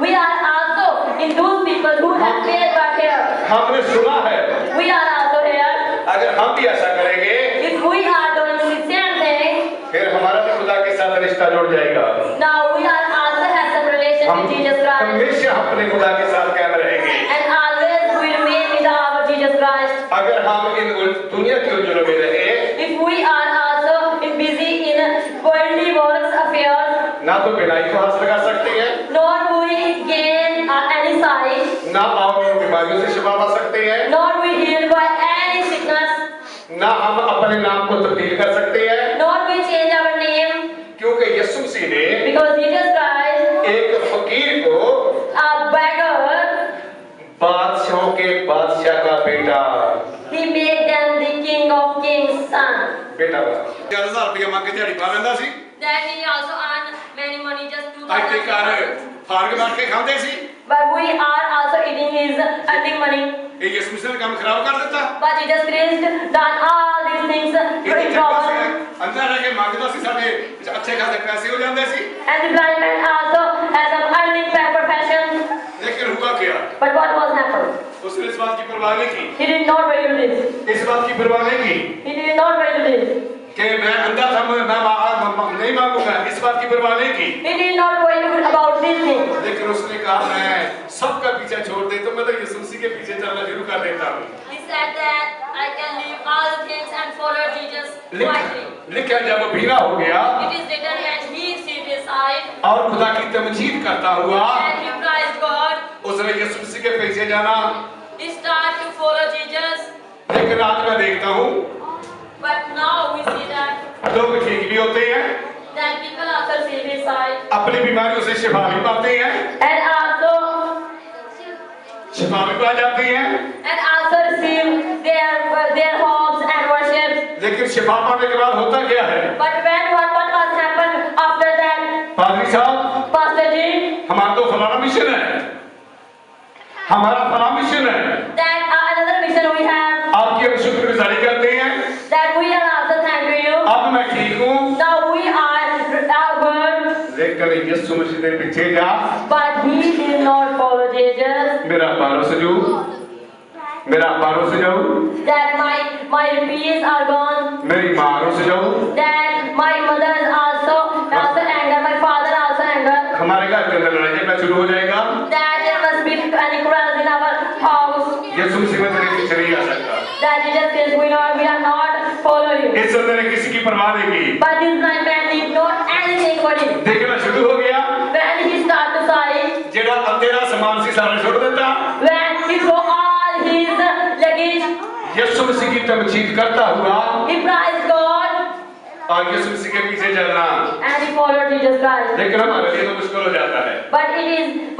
we are also in those people who have faith by here. हमने सुना है We are also here. अगर हम भी ऐसा करेंगे If we are doing the same thing, फिर हमारा भी खुदा के साथ रिश्ता जुड़ जाएगा now we are also have some relation हम with Jesus Christ. हमेशा अपने खुदा के साथ कायम रहेंगे And always we remain with our Jesus Christ. अगर हम इन दुनिया के उलझनों में रहे If we are also busy in worldly works affairs, ना तो बिनाई को हासिल कर सकते हैं nor we gain any sight, ना और बीमारियों से शिफा पा सकते हैं nor we heal by any sickness, ना हम अपने नाम को तब्दील कर सकते हैं nor we change our name, क्योंकि यीशु मसीह ने because Jesus Christ, एक फकीर को a beggar, बादशाहों के बादशाह का बेटा he made them the king of kings' son. बेटा बना 4000 रुपया मांग के दिहाड़ी पा लेंदा सी Then he also earned many money just to ਅੱਜ ਤੇ ਘਰ ਫਾਰਗ ਮਾਰ ਕੇ ਖਾਂਦੇ ਸੀ But we are also eating his earning money. ਇਹ ਯਿਸੂ ਮਸੀਹ ਨੇ ਕੰਮ ਖਰਾਬ ਕਰ ਦਿੱਤਾ But Jesus Christ done all these things ਇਹ for ਤੇ trouble. ਅੰਦਰ ਰਹਿ ਕੇ ਮੰਗਦਾ ਸੀ ਸਾਡੇ ਅੱਛੇ ਖਾਸੇ ਪੈਸੇ ਹੋ ਜਾਂਦੇ ਸੀ And the blind man also has some earning profession. लेकिन हुआ क्या But what was happened? उसने इस बात की परवाह नहीं की He did not value this. इस बात की परवाह नहीं की He did not value this. कि मैं अंधा था मैं नहीं मांगूंगा इस बात की परवाह नहीं की He did not value about this thing. लेकिन उसने कहा मैं सबका पीछा छोड़ दे तो तो मैं तो यीशु मसीह के पीछे चलना शुरू कर देता हूँ। He said that I can leave all the things and follow Jesus quietly. लिखा जब भीना हो गया It is written when he seated aside और खुदा की तमजीद करता हुआ and he praised God, उसने यीशु मसीह के पीछे जाना। he started to follow Jesus. लेकिन आज मैं देखता हूँ But now we see that लोग ठीक भी होते हैं, people also see his side अपनी बीमारियों से शिफा भी पाते हैं, and also शिफा भी पा जाती हैं। receive their hopes and worships. लेकिन शिफा पाने के बाद होता क्या है? But what was happened after that? पादरी साहब, Pastor Ji, हमारा तो फलाना मिशन है, हमारा फलाना मिशन है। that another mission we have, आपकी हम शुक्रगुजारी करते हैं। that we are also thanking you. अब मैं ठीक हूँ। Now we are good. लेकिन यीशु मसीह के पीछे जा। But he did not follow Jesus. मेरा पारो से जो, मेरा पारो से जाओ। That my peace are gone. मेरी मारो से जाओ। That my mother is also anger. My father also anger. हमारे घर के अंदर लड़ाई झगड़ा शुरू हो जाएगा। That there must be any quarrels in our house. यीशु मसीह में तेरे पीछे नहीं आ सकता। That Jesus says we are not following. इस समय मैंने किसी की परवाह नहीं की। But this blind man did not anything for him. देखना शुरू हो गया। When he started to sigh, जेड़ा अंधेरा सामान सी सारे छोड़ देता। when he threw all his luggage, यीशु मसीह की तमजीद करता हुआ he praised God और यीशु मसीह के पीछे चलना। and he followed Jesus Christ. लेकिन हमारे लिए तो मुश्किल हो जाता है। But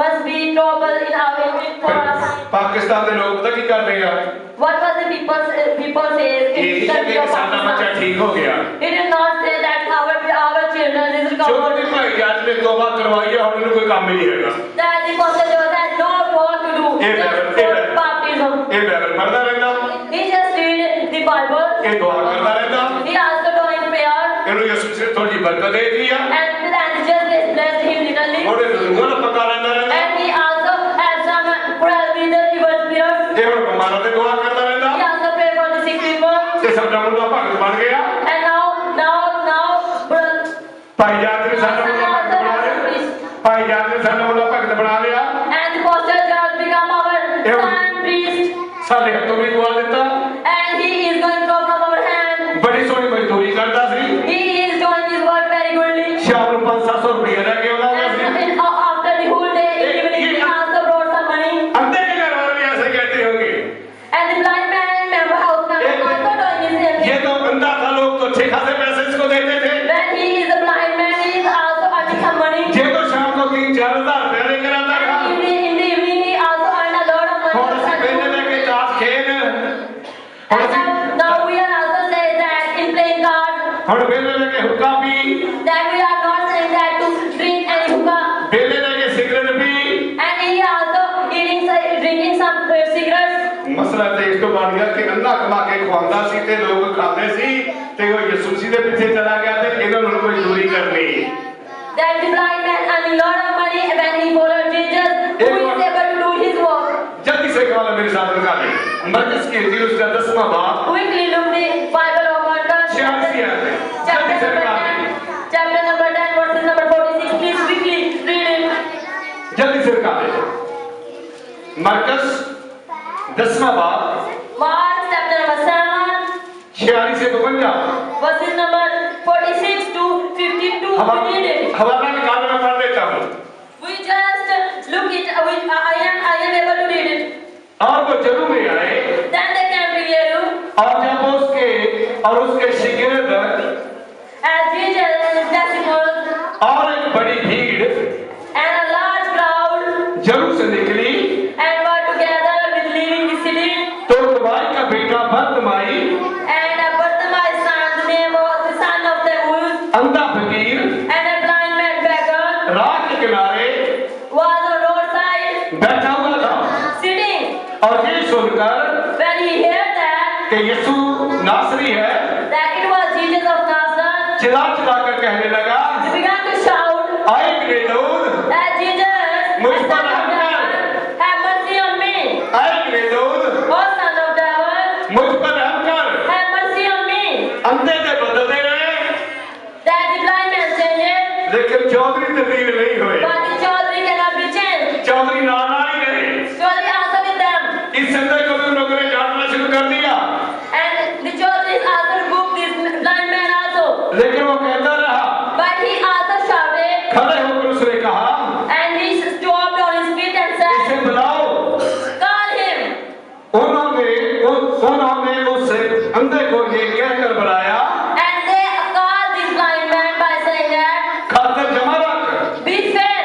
must be trouble in our for us. Pakistan के लोग पता क्या कर रहे हैं? What was the people say ये in the कि country of साਡਾ बच्चा Pakistan? ठीक हो गया। It did not say that our children is जो recovered. भी भाई आज ने तौबा करवाई है और इन्हें कोई काम ही नहीं रहेगा। That the pastor had no work to do. Just for baptism. ये बाइबल पढ़ता रहता, He just read the Bible. ये दुआ करता रहता, He also doing prayer. इन्होंने यीशु मसीह थोड़ी बरकत दे दी है And just blessed him literally. और इन्होंने पका रहता रहता, And he also had some prayer with the evil spirit. ये और हमारा तो दुआ करता रहता, He also prayed for the sick people. ये सब मुंडा भगत बन गया। And now, भाई जात ने साਡਾ मुंडा भगत बना लिया, भाई जात ने साਡਾ मुंडा भगत बना लिया। and the pastor just become our son priest. साले हथों में दुआ देता, And he is going to from our hand. बड़ी सोनी मजदूरी करता सी, He is doing his work very goodly. शाम को 500-700 रुपया लेके आता सी। And after the whole day, evening, he also brought some money. अंधे के घर वाले भी ऐसे कहते होंगे, And the blind man member house member also doing his same ये thing. तो अंधा था, लोग तो अच्छे खासे पैसे इसको देते थे। When he is a blind man, he is also earning some money. ये तो शाम को 3-4 हज़ार रुपया लेकर आता था। In the evening, he also earned a lot of और money. इसी पहले लेके ताश खेल, और इसी Now we are also saying that in playing cards, और पहले लेके हुक्का P, that we are not saying that to drink any hookah. पहले लेके cigarette P. And he also drinking some cigarettes. मसला तो इस तो बन गया कि अन्ना कमा के खवांदा सी ते लोग खाते सी ते वो यीशु मसीह के पीछे चला गया ते इन्होंने मजदूरी करनी। That the blind man earning a lot of money when he followed Jesus, who is able to do his work. जल्दी से कमाल मेरे साथ निकाले। मरकज़ की इंजील उसका 10वां बाब Quickly look the Bible of Mark. 46 आयत है। जल्दी से निकाले। Chapter number 10, verses number 46. Please quickly read it. जल्दी से निकाले। मरकज़ 10वां बाब Mark chapter number 7, 46 से 52। verses number 46 to 52. We read it. हवाला निकाल मैं पढ़ देता हूँ। We just look it. I am able to read it. और वो जरूर में आए Then they came to Yeru, और जब उसके शिगिर्द as Jesus and his disciples और एक बड़ी भीड़ and a large crowd जरूर से निकली and were together with leaving the city. तो तुम्हारी का बेटा बर्तमाई And Bartimaeus' son, the name was the son of Timaeus, अंधा फकीर and a blind man beggar राह के किनारे was on roadside बैठा हुआ था sitting. और ये सुनकर When he heard that कि यीशु नासरी है it was Jesus of Nazareth, चिल्ला चिल्ला कर कहने लगा, he began to shout, आए ग्रेदूत, that Jesus, मुझ the पर son of रहम कर, David, have mercy on me. आए ग्रेदूत, O son of David, मुझ पर रहम कर। have mercy on me. अंधे से बदलते रहे That the blind man changed, लेकिन चौधरी तब्दील नहीं हुए, but the Chaudhary cannot be changed. Chaudhary नाना ही रहे। Chaudhary also मुझे कहकर बुलाया, And they called this blind man by saying that, खातर जमा रख, be fair,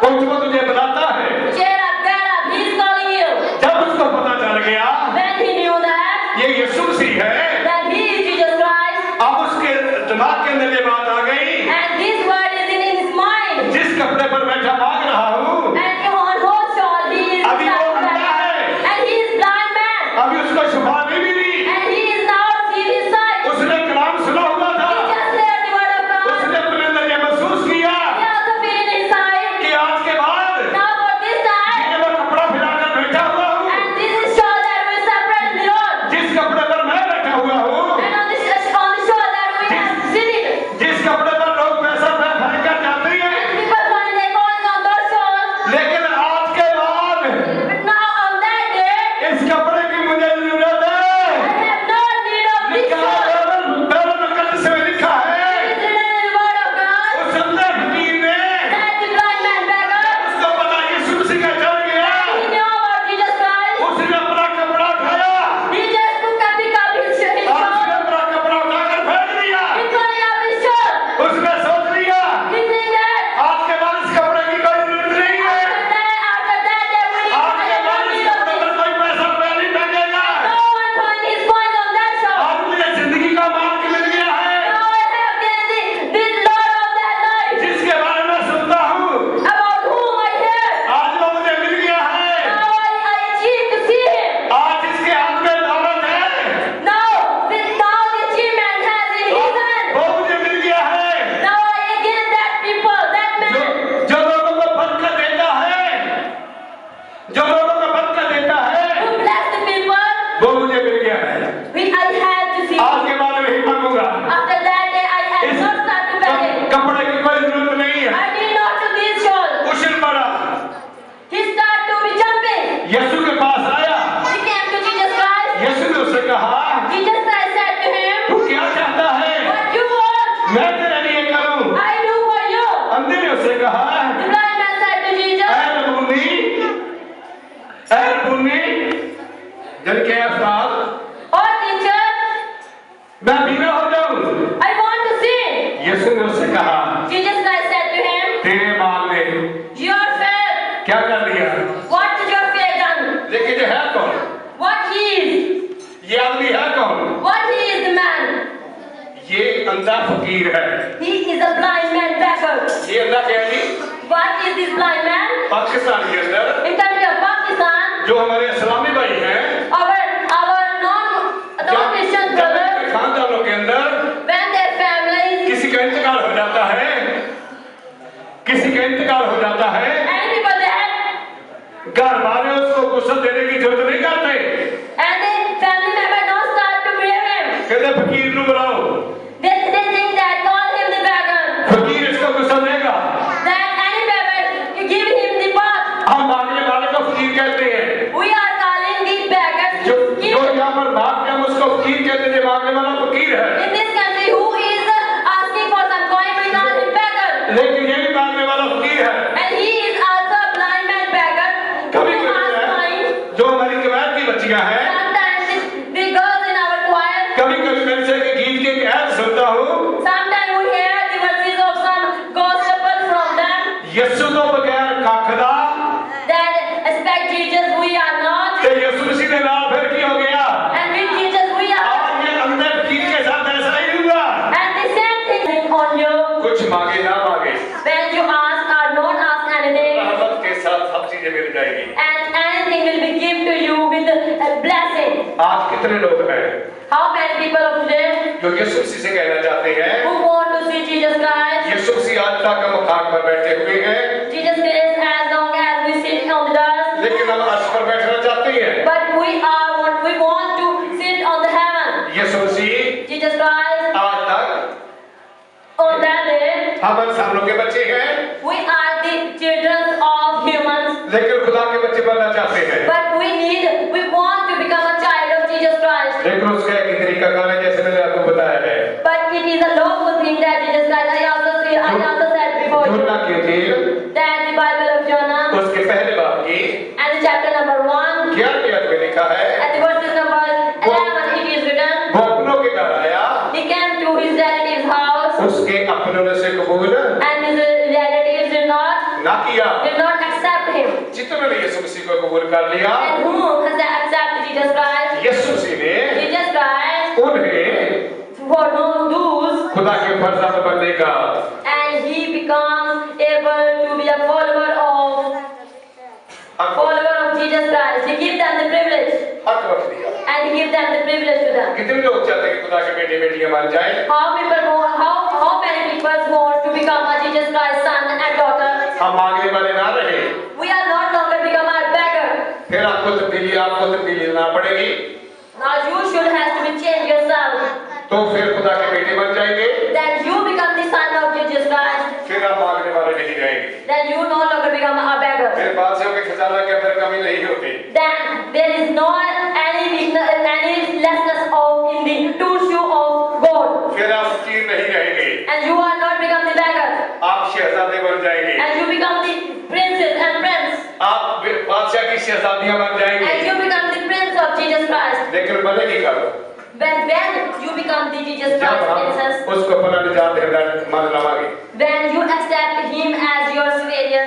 उठ वो तुझे बुलाता है। cheer up, get up, he's calling you. जब उसको पता चल गया When he knew that, ये यीशु मसीह है, that he is Jesus Christ, अब उसके दिमाग के अंदर ये बात आ गई, and this word is in his mind, जिस कपड़े पर बैठा मांग रहा हूँ, and on whose shawl he is अभी वो अंधा है, and he is blind man, अभी उसको शुभा भी मिली, and he is now seeing his sight. उसने कलाम सुना हुआ था, He just heard the word of God. उसने अपने अंदर ये महसूस किया He also feel in his sight. कि आज के बाद Now for this time, ये मैं कपड़ा फैलाकर बैठा हुआ हूँ, and this is shawl that will separate the road, जिस कपड़े पर मैं बैठा हुआ हूँ, and on the shawl that we have sitting. जिस कपड़े पर लोग पैसा फेंक कर जाते हैं, People find they going on those shawls, लेकिन आज के बाद but now on that day, इस कपड़े की मुझे जरूरत है। I have no need of this लिखा shawl. बैबल मुकद्दस में लिखा है, It is written in the word of God उस अंधे फकीर ने that the blind man beggar, उसको पता यीशु मसीह का चल गया, he knew about Jesus Christ. उसने अपना कपड़ा उठाया He just took up his और shawl. उसने अपना कपड़ा उठाकर फेंक दिया। He throwing up his shawl. उसने सोच लिया He think that आज के बाद इस कपड़े की कोई जरूरत नहीं है, after that they will आज के बाद इस कपड़े पर कोई पैसा नहीं फेंकेगा, no one throwing his coin on that shawl. आज मुझे जिंदगी का मार्ग मिल गया है, Now I have gained the Lord of that life, जिसके बारे में सुनता हूँ, about whom I hear. आज वो मुझे मिल गया है, Now I achieve to see him. आज इसके हाथ में दौलत है, Now the achievement has in his hand. वो मुझे मिल गया है, Now I again that people, that man, जो लोगों को बरकत देता है, जो लोगों को बरकत देता है, who bless the people, वो मुझे मिल गया है। I had to see. आज के बाद वही मांगूंगा, After that day I had इस not start to beg him. कपड़े की कोई जरूरत नहीं है। I need not to this shawl. उछल पड़ा, He started to be jumping. यीशु के पास आया, He came to Jesus Christ. यीशु ने उससे कहा, Jesus Christ said to him, तू क्या चाहता है, what you want, मैं तेरे लिए करूं। I do for you. अंधे ने उससे कहा, The blind man said to Jesus, ऐ रब्बूनी, जब क्या उस्ताद, oh teacher, मैं बीना हो जाऊं। I want to see. यीशु ने उससे कहा, Jesus Christ said to him, तेरे माल ने your faith, क्या कर दिया, what is your faith done? लेकिन ये है कौन, What he is, ये आदमी है कौन, what he is the man. ये अंधा फकीर है। He is a blind man beggar. ये अंधा क्या है जी, What is this blind man? Pakistan के अंदर In country of Pakistan, जो हमारे इस्लामी भाई हैं, our non-Christian brothers, खानदानों के अंदर when their families, किसी का इंतकाल हो जाता है, किसी का इंतकाल हो जाता है, anybody that, घर वाले उसको गुस्सा देने की जरूरत नहीं करते, and the family member don't start to bear him. कहते फकीर को बुलाओ, They think that call him the beggar. फकीर इसको गुस्सा देगा। That any beggar, you give him the bath. हम मांगने वाले को फकीर कहते हैं, We are calling these beggars. जो यहाँ पर भाग के हम उसको फकीर कहते हैं, मांगने वाला फकीर है, In this country, who is asking for some coin, we call him beggar. लेकिन ये भी मांगने वाला फकीर है। And he is also a blind man beggar. कभी Who कभी asks है, coin. जो हमारी कवायद की बच्चियां हैं, Sometimes the girls in our choir. कभी कभी मैं से गीत के ऐड सुनता हूँ, Sometimes we hear the verses of some gospel from them. यीशु तो बगैर काखदा, That expect Jesus we are not. ते यीशु मसीह ने नाम फिर की हो गया। And with Jesus we are. आज ये अंधे फकीर के साथ ऐसा ही हुआ, And the same thing on you. कुछ मांगे ना मांगे, When you ask or don't ask anything. रहमत के साथ सब चीजें मिल जाएगी। And anything will be given to you with a blessing. आज कितने लोग हैं How many people of today जो यीशु मसीह से कहना चाहते हैं, who want to see Jesus Christ? यीशु मसीह आज तक मकान पर बैठे हुए हैं, Jesus Christ as long as we sit on the dust. लेकिन हम अर्श पर बैठना चाहते हैं। But we want to sit on the heaven. Yeshu Masih Jesus Christ आज तक on that day हम इंसानों के बच्चे हैं, we are the children of humans. लेकिन खुदा के बच्चे बनना चाहते हैं। But we want to become a child of Jesus Christ. लेकिन उसका एक तरीका कार है, जैसे मैंने आपको बताया है, But it is a lawful thing that Jesus Christ. I also said before you यूहन्ना की इंजील that the Bible of Jonah उसके पहले बाब की and the chapter number 1 11 में लिखा है, and the verses number 11 it is written. वो अपनों के घर कबूल कर लिया, And whom has accepted Jesus Christ? यीशु मसीह ने Jesus Christ, उन्हें for whom those, खुदा के फर्जंद बनने का and he becomes able to be a follower of Jesus Christ. He gives them the privilege, हक रख दिया। and he gives them the privilege to them. कितने लोग चाहते हैं कि खुदा के बेटे बेटियां बन जाएं? How many people want to become a Jesus Christ son and daughter? हम मांगने वाले ना रहे, We are not longer become a beggar. फिर आपको तब्दीली लाना पड़ेगी, Now you should have to be changed yourself. तो फिर खुदा के बेटे बन जाएंगे, Then you become the son of Jesus Christ. फिर आप मांगने वाले नहीं रहेंगे। Then you no longer become a beggar. फिर बादशाह के खजाना के अंदर कमी नहीं होती। Then there is not any weakness, any lessness of in the true shoe of God. फिर आप फकीर नहीं रहेंगे, And you are not become the beggar. आप शहजादे बन जाएंगे, And you become the princess and prince. आप बादशाह की शहजादियां बन And जाएंगे। you become the prince of Jesus Christ. लेकिन बनेगी कब? When you become the Jesus जब Christ हम princess. उसको अपना निजात हृदय मान लवांगे, When you accept him as your savior.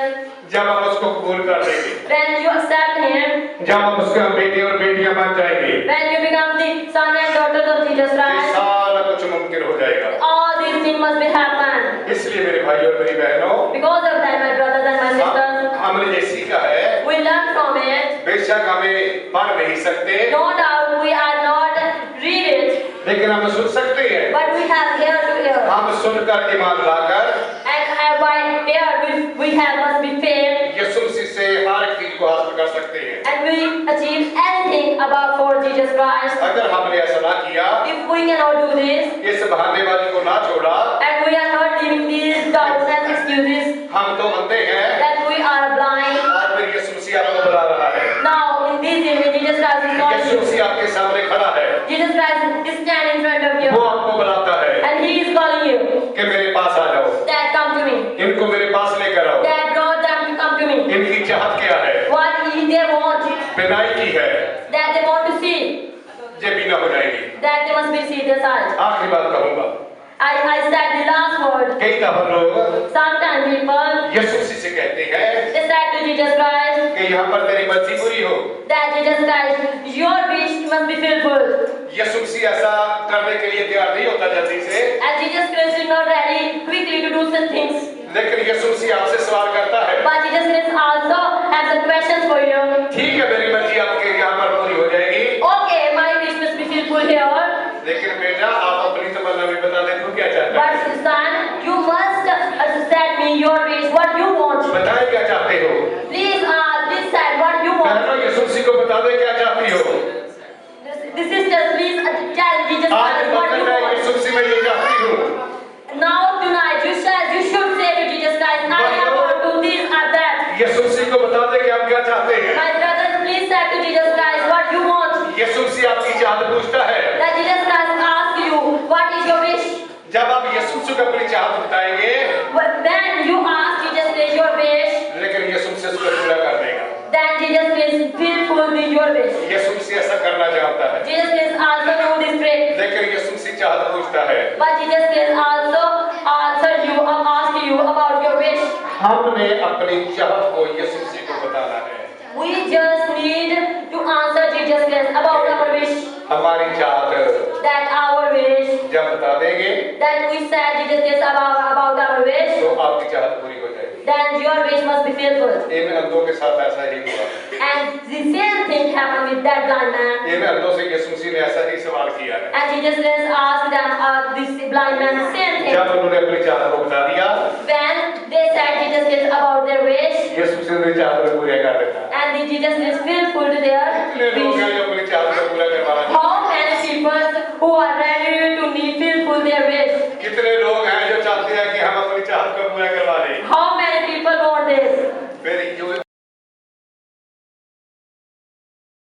जब हम उसको कबूल कर लेंगे, When you accept him. जब हम उसके बेटे और बेटियां बन जाएंगे, When you become the son and daughter of Jesus ये Christ. सारा कुछ मुमकिन हो जाएगा। All these things must be happen. इसलिए मेरे भाई और मेरी बहनों, Because of that, my brothers and my sisters, हमने ये सीखा है, we learn from it. बेशक हमें पढ़ नहीं सकते, No doubt we are not read it, लेकिन हम सुन सकते हैं। but we have ear to hear. हम सुनकर ईमान लाकर And by ear we have must be faith, यीशु मसीह से हर एक चीज को हासिल कर सकते हैं। and we achieve anything about for Jesus Christ. अगर हमने ऐसा ना किया, If we cannot do this, इस बहानेबाजी को ना छोड़ा, and we are not giving these doubts and excuses, हम तो अंधे हैं। that we are blind. आज फिर यीशु मसीह आपको बुला रहा है, Now in this image, Jesus Christ is calling Yeshu you. मसीह आपके सामने खड़ा है, Jesus Christ is standing in front of you, वो आपको बुलाता है and He is calling you. कि मेरे पास आ जाओ, Dad, come to me. इनको मेरे पास लेकर आओ। Dad, brought them to come to me. इनकी चाहत क्या है? What they want, बिनाई की है, that they want to see, ये बिना हो जाएगी। that they must be see their sight. आखिरी बात कहूंगा, I said the last word. कई दफा लोग Sometimes people, यीशु मसीह से कहते हैं they said to Jesus Christ, कि यहाँ पर तेरी मर्जी पूरी हो। that Jesus Christ, your wish must be fulfilled. यीशु मसीह ऐसा करने के लिए तैयार नहीं होता जल्दी से, And Jesus Christ is not ready quickly to do some things. लेकिन यीशु मसीह आपसे सवाल करता है, But Jesus Christ also has some questions for you. ठीक है मेरी मर्जी आपके यहाँ पर पूरी हो जाएगी, Okay, my wish must be fulfilled here. लेकिन बेटा आप अपनी तमन्ना भी बता दे तू क्या चाहता है? But son, you must tell me your wish, what you want. बताए क्या चाहते हो? Please say what you want. बहनों यीशु मसीह को बता दे क्या चाहती हो? The sisters, please tell Jesus आज Christ what you बताए want. यीशु मसीह मैं ये चाहती हूँ। Now tonight you should say to Jesus Christ, I want to do this or that. यीशु मसीह को बता दे कि आप क्या चाहते हैं। My brothers, please say to Jesus Christ what you want. यीशु मसीह आपकी चाहत पूछता है। That Jesus Christ asks you, what is your wish? जब आप यीशु मसीह को अपनी चाहत बताएंगे, Then you ask Jesus Christ your wish. लेकिन यीशु मसीह उसको पूरा कर देगा। Then Jesus Christ will fulfill your wish. यीशु मसीह ऐसा करना चाहता है, Jesus Christ also know this prayer. लेकिन यीशु मसीह चाहत पूछता है। But Jesus Christ also answer you or ask you about your wish. हमने अपनी चाहत को यीशु मसीह को बताना है। We just need to answer Jesus Christ about our wish. हमारी चाहत That our wish. जब बता देंगे, Then we said Jesus Christ about our wish. तो आपकी चाहत पूरी हो जाएगी। Then your wish must be fulfilled. इन अंधों के साथ ऐसा ही हुआ। And the same thing happened with that blind man. इन अंधों से यीशु मसीह ने ऐसा ही सवाल किया है। And Jesus Christ asked them, this blind man, the same thing. जब उन्होंने अपनी चाहत को बता दिया, When they said Jesus Christ about their wish, यीशु मसीह ने चाहत को पूरा कर देता है। and the Jesus Christ fulfilled their कितने लोग wish. हैं जो अपनी चाहत को पूरा करवाना चाहते How many people who are ready to fulfill their wish? हैं? कितने लोग हैं जो चाहते हैं कि हम अपनी चाहत को पूरा करवा लें? How many people want this?